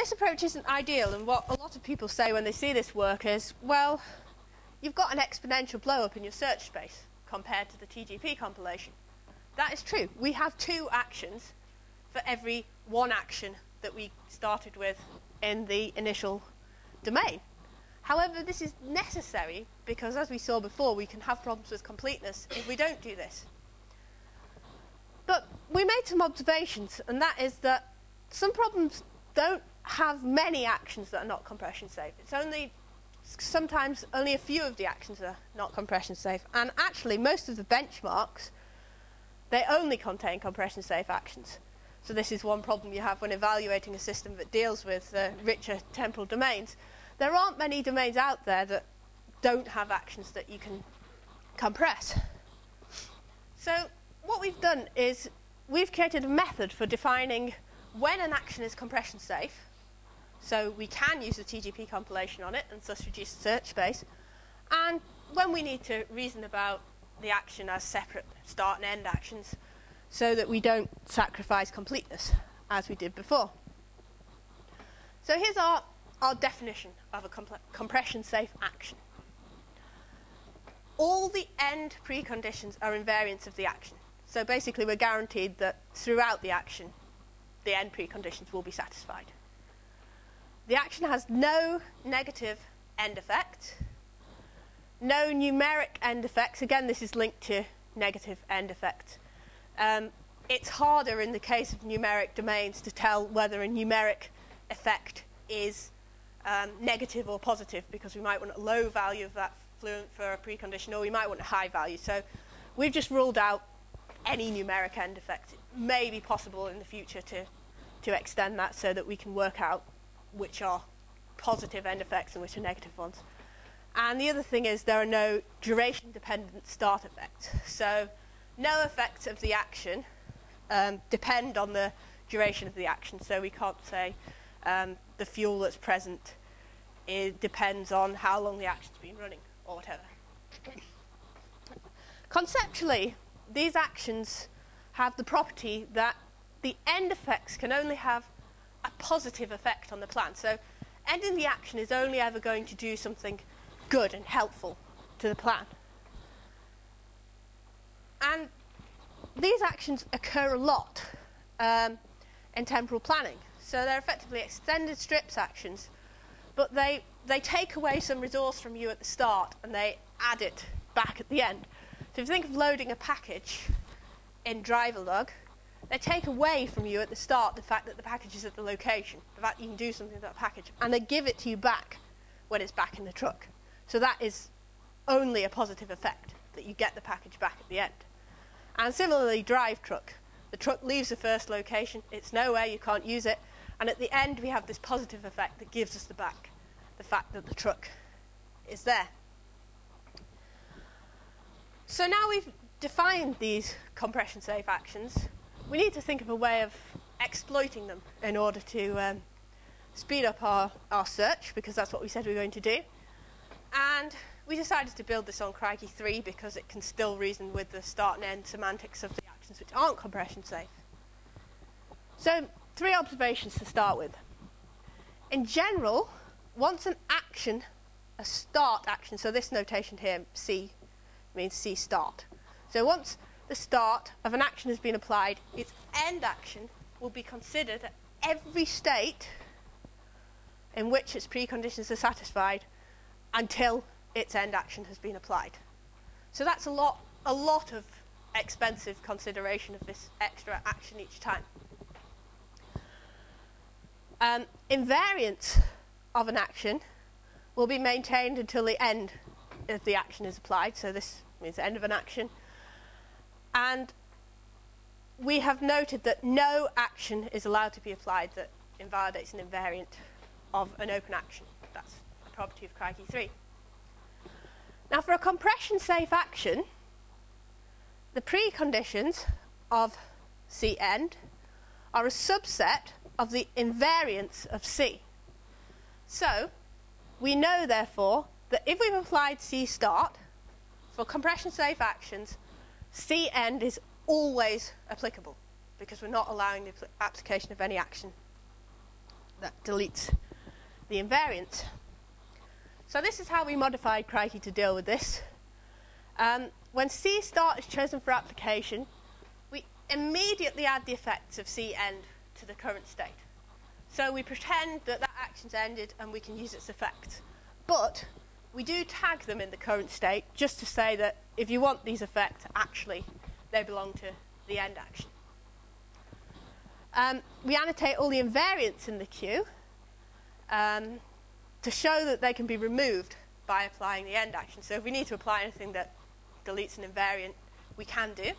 this approach isn't ideal, and what a lot of people say when they see this work is, well, you've got an exponential blow-up in your search space compared to the TGP compilation. That is true. We have 2 actions for every 1 action that we started with in the initial domain. However, this is necessary because, as we saw before, we can have problems with completeness if we don't do this. But we made some observations, and that is that some problems don't have many actions that are not compression safe. It's sometimes only a few of the actions are not compression safe. And actually, most of the benchmarks, they only contain compression safe actions. So this is one problem you have when evaluating a system that deals with richer temporal domains. There aren't many domains out there that don't have actions that you can compress. So what we've done is we've created a method for defining when an action is compression safe. So we can use the TGP compilation on it and thus reduce the search space. And when we need to reason about the action as separate start and end actions so that we don't sacrifice completeness as we did before. So here's our definition of a compression safe action. All the end preconditions are invariants of the action. So basically we're guaranteed that throughout the action the end preconditions will be satisfied. The action has no negative end effect, no numeric end effects. Again, this is linked to negative end effects. It's harder in the case of numeric domains to tell whether a numeric effect is negative or positive, because we might want a low value of that fluent for a precondition, or we might want a high value. So we've just ruled out any numeric end effect. It may be possible in the future to extend that so that we can work out which are positive end effects and which are negative ones. And the other thing is there are no duration-dependent start effects. So no effects of the action depend on the duration of the action. So we can't say the fuel that's present depends on how long the action's been running or whatever. Conceptually, these actions have the property that the end effects can only have a positive effect on the plan. So ending the action is only ever going to do something good and helpful to the plan. And these actions occur a lot in temporal planning. So they're effectively extended strips actions, but they take away some resource from you at the start and they add it back at the end. So if you think of loading a package in driver log, they take away from you at the start the fact that the package is at the location, the fact that you can do something with that package, and they give it to you back when it's back in the truck. So that is only a positive effect, that you get the package back at the end. And similarly, drive truck. The truck leaves the first location, it's nowhere, you can't use it, and at the end we have this positive effect that gives us the back, the fact that the truck is there. So now we've defined these compression safe actions, we need to think of a way of exploiting them in order to speed up our search, because that's what we said we were going to do. And we decided to build this on Crikey 3 because it can still reason with the start and end semantics of the actions which aren't compression safe. So 3 observations to start with. In general, once an action, a start action, so this notation here, C, means C start. So once the start of an action has been applied, its end action will be considered at every state in which its preconditions are satisfied until its end action has been applied. So that's a lot of expensive consideration of this extra action each time. Invariance of an action will be maintained until the end of the action is applied. So this means the end of an action. And we have noted that no action is allowed to be applied that invalidates an invariant of an open action. That's a property of Crikey 3. Now for a compression safe action, the preconditions of C end are a subset of the invariance of C. So we know therefore that if we've applied C start, for compression safe actions, C end is always applicable because we're not allowing the application of any action that deletes the invariance. So this is how we modified Crikey to deal with this. When C start is chosen for application, we immediately add the effects of C end to the current state. So we pretend that that action's ended and we can use its effects. But we do tag them in the current state just to say that if you want these effects, actually they belong to the end action. We annotate all the invariants in the queue to show that they can be removed by applying the end action. So if we need to apply anything that deletes an invariant, we can do.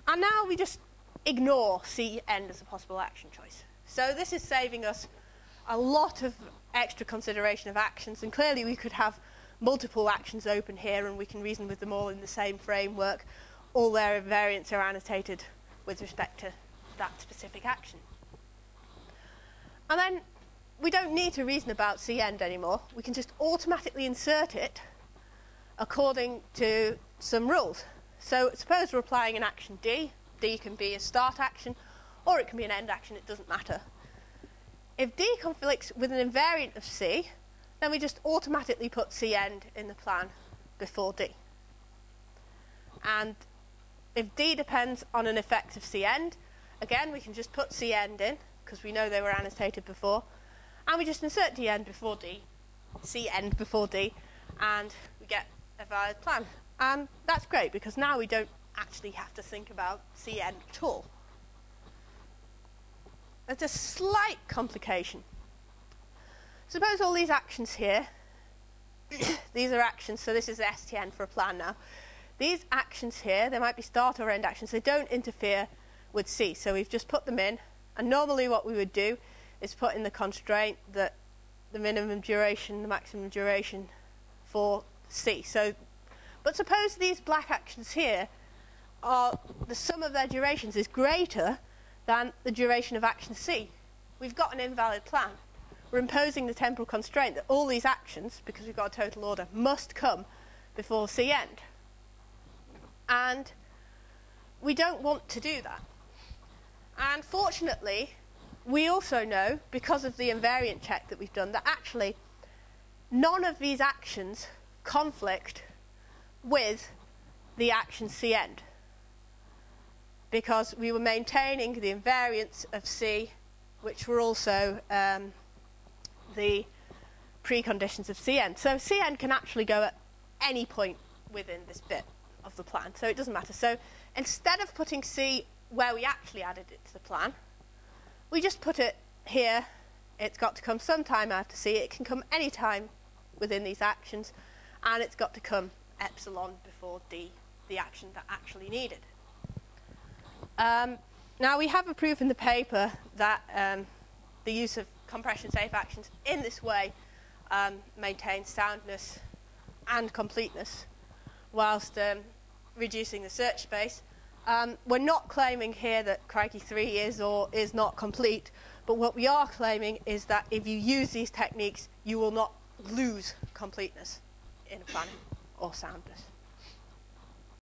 And now we just ignore C end as a possible action choice. So this is saving us a lot of extra consideration of actions, and clearly we could have multiple actions open here and we can reason with them all in the same framework. All their invariants are annotated with respect to that specific action. And then we don't need to reason about C end anymore. We can just automatically insert it according to some rules. So suppose we're applying an action D. D can be a start action or it can be an end action, it doesn't matter. If D conflicts with an invariant of C, then we just automatically put C end in the plan before D. And if D depends on an effect of C end, again we can just put C end in because we know they were annotated before, and we just insert D end before D, C end before D, and we get a valid plan. And that's great because now we don't actually have to think about C end at all. There's a slight complication. Suppose all these actions here, these are actions, so this is the STN for a plan now. These actions here, they might be start or end actions, they don't interfere with C, so we've just put them in, and normally what we would do is put in the constraint that the minimum duration, the maximum duration for C. So, but suppose these black actions here are, the sum of their durations is greater than the duration of action C. We've got an invalid plan. We're imposing the temporal constraint that all these actions, because we've got a total order, must come before C end. And we don't want to do that. And fortunately, we also know, because of the invariant check that we've done, that actually none of these actions conflict with the action C end, because we were maintaining the invariants of C, which were also the preconditions of C end. So C end can actually go at any point within this bit of the plan, so it doesn't matter. So instead of putting C where we actually added it to the plan, we just put it here. It's got to come sometime after C. It can come any time within these actions, and it's got to come epsilon before D, the action that actually needed. Now we have a proof in the paper that the use of compression-safe actions in this way maintains soundness and completeness whilst reducing the search space. We're not claiming here that Crikey 3 is or is not complete, but what we are claiming is that if you use these techniques, you will not lose completeness in a planning or soundness.